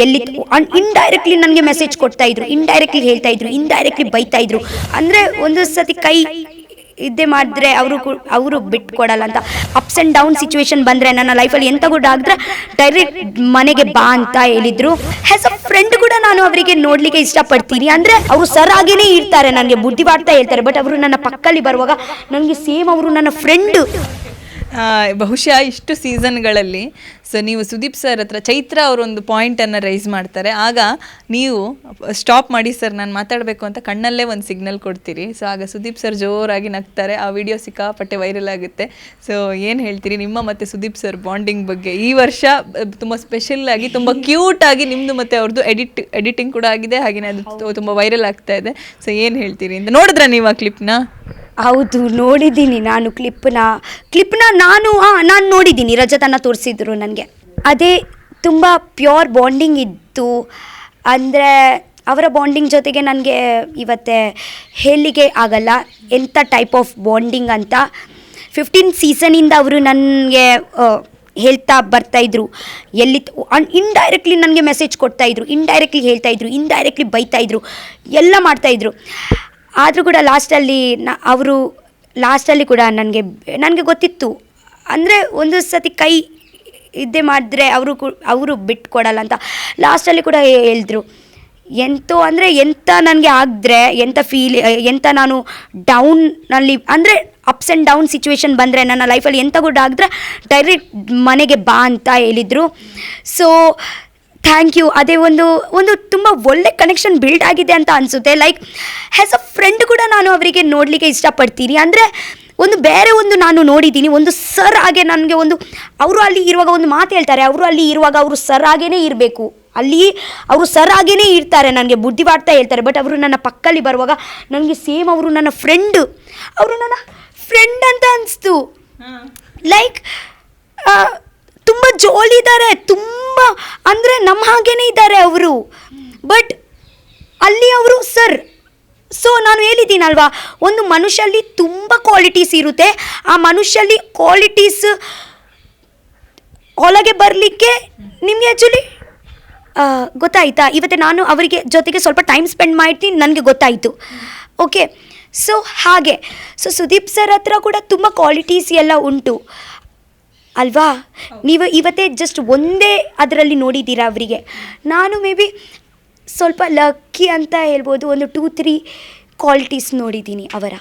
ಎಲ್ಲಿ ಇಂಡೈರೆಕ್ಟ್ಲಿ ನನಗೆ message ಕೊಡ್ತಾಯಿದ್ರು, indirectly ಹೇಳ್ತಾಯಿದ್ರು, ಇಂಡೈರೆಕ್ಟ್ಲಿ ಬೈತಾಯಿದ್ರು. ಅಂದರೆ ಒಂದು ಸತಿ ಕೈ ಇದ್ದೇ ಮಾಡಿದ್ರೆ ಅವರು ಬಿಟ್ಕೊಡಲ್ಲ ಅಂತ. ಅಪ್ಸ್ ಆ್ಯಂಡ್ ಡೌನ್ ಸಿಚುವೇಶನ್ ಬಂದರೆ ನನ್ನ ಲೈಫಲ್ಲಿ ಎಂಥ ಗುಡ್ ಆಗಿದ್ರೆ ಡೈರೆಕ್ಟ್ ಮನೆಗೆ ಬಾ ಅಂತ ಹೇಳಿದರು. ಆ್ಯಸ್ ಅ ಫ್ರೆಂಡ್ ಕೂಡ ನಾನು ಅವರಿಗೆ ನೋಡಲಿಕ್ಕೆ ಇಷ್ಟಪಡ್ತೀನಿ. ಅಂದರೆ ಅವರು ಸರ್ ಆಗೇನೇ ಇರ್ತಾರೆ, ನನಗೆ ಬುದ್ಧಿವಾಡ್ತಾ ಹೇಳ್ತಾರೆ, ಬಟ್ ಅವರು ನನ್ನ ಪಕ್ಕದಲ್ಲಿ ಬರುವಾಗ ನನಗೆ ಸೇಮ್ ಅವರು ನನ್ನ ಫ್ರೆಂಡು. ಬಹುಶಃ ಇಷ್ಟು ಸೀಸನ್ಗಳಲ್ಲಿ ಸೊ ನೀವು ಸುದೀಪ್ ಸರ್ ಹತ್ರ ಚೈತ್ರ ಅವರೊಂದು ಪಾಯಿಂಟನ್ನು ರೈಸ್ ಮಾಡ್ತಾರೆ, ಆಗ ನೀವು ಸ್ಟಾಪ್ ಮಾಡಿ ಸರ್ ನಾನು ಮಾತಾಡಬೇಕು ಅಂತ ಕಣ್ಣಲ್ಲೇ ಒಂದು ಸಿಗ್ನಲ್ ಕೊಡ್ತೀರಿ. ಸೊ ಆಗ ಸುದೀಪ್ ಸರ್ ಜೋರಾಗಿ ನಗ್ತಾರೆ. ಆ ವಿಡಿಯೋ ಸಿಕ್ಕಾಪಟ್ಟೆ ವೈರಲ್ ಆಗುತ್ತೆ. ಸೊ ಏನು ಹೇಳ್ತೀರಿ ನಿಮ್ಮ ಮತ್ತು ಸುದೀಪ್ ಸರ್ ಬಾಂಡಿಂಗ್ ಬಗ್ಗೆ? ಈ ವರ್ಷ ತುಂಬ ಸ್ಪೆಷಲ್ ಆಗಿ ತುಂಬ ಕ್ಯೂಟಾಗಿ ನಿಮ್ಮದು ಮತ್ತು ಅವ್ರದ್ದು ಎಡಿಟಿಂಗ್ ಕೂಡ ಆಗಿದೆ, ಹಾಗೆಯೇ ಅದು ತುಂಬ ವೈರಲ್ ಆಗ್ತಾ ಇದೆ. ಸೊ ಏನು ಹೇಳ್ತೀರಿ ಅಂತ ನೋಡಿದ್ರಾ ನೀವು ಆ ಕ್ಲಿಪ್ನ? ಹೌದು, ನೋಡಿದ್ದೀನಿ ನಾನು ಕ್ಲಿಪ್ನ ನಾನು ನೋಡಿದ್ದೀನಿ. ರಜತನ ತೋರಿಸಿದ್ರು ನನಗೆ. ಅದೇ ತುಂಬ ಪ್ಯೂರ್ ಬಾಂಡಿಂಗ್ ಇತ್ತು. ಅಂದರೆ ಅವರ ಬಾಂಡಿಂಗ್ ಜೊತೆಗೆ ನನಗೆ ಇವತ್ತೇ ಹೇಳಲಿಕ್ಕೆ ಆಗಲ್ಲ ಎಂಥ ಟೈಪ್ ಆಫ್ ಬಾಂಡಿಂಗ್ ಅಂತ. 15 ಸೀಸನಿಂದ ಅವರು ನನಗೆ ಹೇಳ್ತಾ ಬರ್ತಾಯಿದ್ರು. ಇಂಡೈರೆಕ್ಟ್ಲಿ ನನಗೆ ಮೆಸೇಜ್ ಕೊಡ್ತಾಯಿದ್ರು, ಇಂಡೈರೆಕ್ಟ್ಲಿ ಹೇಳ್ತಾಯಿದ್ರು, ಇಂಡೈರೆಕ್ಟ್ಲಿ ಬೈತಾಯಿದ್ರು, ಎಲ್ಲ ಮಾಡ್ತಾಯಿದ್ರು. ಆದರೂ ಕೂಡ ಲಾಸ್ಟಲ್ಲಿ ಕೂಡ ನನಗೆ ಗೊತ್ತಿತ್ತು. ಅಂದರೆ ಒಂದು ಸತಿ ಕೈ ಇದ್ದೇ ಮಾಡಿದ್ರೆ ಅವರು ಬಿಟ್ಕೊಡಲ್ಲ ಅಂತ. ಲಾಸ್ಟಲ್ಲಿ ಕೂಡ ಹೇಳಿದ್ರು, ಎಂಥ ನನಗೆ ಆಗಿದ್ರೆ ಎಂಥ ನಾನು ಡೌನಲ್ಲಿ, ಅಂದರೆ ಅಪ್ಸ್ ಆ್ಯಂಡ್ ಡೌನ್ ಸಿಚುವೇಶನ್ ಬಂದರೆ ನನ್ನ ಲೈಫಲ್ಲಿ ಎಂಥ ಗುಡ್ ಆಗಿದ್ರೆ ಡೈರೆಕ್ಟ್ ಮನೆಗೆ ಬಾ ಅಂತ ಹೇಳಿದರು. So thank you. ಅದೇ ಒಂದು ತುಂಬ ಒಳ್ಳೆ ಕನೆಕ್ಷನ್ ಬಿಲ್ಡ್ ಆಗಿದೆ ಅಂತ ಅನಿಸುತ್ತೆ. ಲೈಕ್ ಆ್ಯಸ್ ಅ ಫ್ರೆಂಡ್ ಕೂಡ ನಾನು ಅವರಿಗೆ ನೋಡಲಿಕ್ಕೆ ಇಷ್ಟಪಡ್ತೀನಿ. ಅಂದರೆ ಬೇರೆ ನಾನು ನೋಡಿದ್ದೀನಿ, ಒಂದು ಸರ್ ಆಗಿ ನನಗೆ ಅವರು ಅಲ್ಲಿ ಇರುವಾಗ ಒಂದು ಮಾತು ಹೇಳ್ತಾರೆ, ಅವರು ಅಲ್ಲಿ ಇರುವಾಗ ಅವರು ಸರ್ ಆಗೇ ಇರಬೇಕು, ಅಲ್ಲಿ ಅವರು ಸರ್ ಆಗೇ ಇರ್ತಾರೆ, ನನಗೆ ಬುದ್ಧಿವಾಡ್ತಾ ಹೇಳ್ತಾರೆ, ಬಟ್ ಅವರು ನನ್ನ ಪಕ್ಕದಲ್ಲಿ ಬರುವಾಗ ನನಗೆ ಸೇಮ್ ಅವರು ನನ್ನ ಫ್ರೆಂಡ್ ಅಂತ ಅನಿಸ್ತು. ಲೈಕ್ ತುಂಬ ಜೋಲಿ ಇದ್ದಾರೆ, ತುಂಬ ಅಂದರೆ ನಮ್ಮ ಹಾಗೇ ಇದ್ದಾರೆ ಅವರು, ಬಟ್ ಅಲ್ಲಿ ಅವರು ಸರ್. ಸೊ ನಾನು ಹೇಳಿದ್ದೀನಲ್ವಾ, ಒಂದು ಮನುಷ್ಯಲ್ಲಿ ತುಂಬ ಕ್ವಾಲಿಟೀಸ್ ಇರುತ್ತೆ. ಆ ಮನುಷ್ಯಲ್ಲಿ ಕ್ವಾಲಿಟೀಸ್ ಒಳಗೆ ಬರಲಿಕ್ಕೆ ನಿಮಗೆ ಆ್ಯಕ್ಚುಲಿ ಗೊತ್ತಾಯ್ತಾ? ಇವತ್ತು ನಾನು ಅವರಿಗೆ ಜೊತೆಗೆ ಸ್ವಲ್ಪ ಟೈಮ್ ಸ್ಪೆಂಡ್ ಮಾಡ್ತೀನಿ, ನನಗೆ ಗೊತ್ತಾಯಿತು. ಓಕೆ, ಸೊ ಹಾಗೆ ಸುದೀಪ್ ಸರ್ ಹತ್ರ ಕೂಡ ತುಂಬ ಕ್ವಾಲಿಟೀಸ್ ಎಲ್ಲ ಉಂಟು ಅಲ್ವಾ? ನೀವು ಇವತ್ತೇ ಜಸ್ಟ್ ಒಂದೇ ಅದರಲ್ಲಿ ನೋಡಿದ್ದೀರಾ ಅವರಿಗೆ. ನಾನು ಮೇ ಬಿ ಸ್ವಲ್ಪ ಲಕ್ಕಿ ಅಂತ ಹೇಳ್ಬೋದು, ಒಂದು 2-3 ಕ್ವಾಲಿಟೀಸ್ ನೋಡಿದ್ದೀನಿ ಅವರ.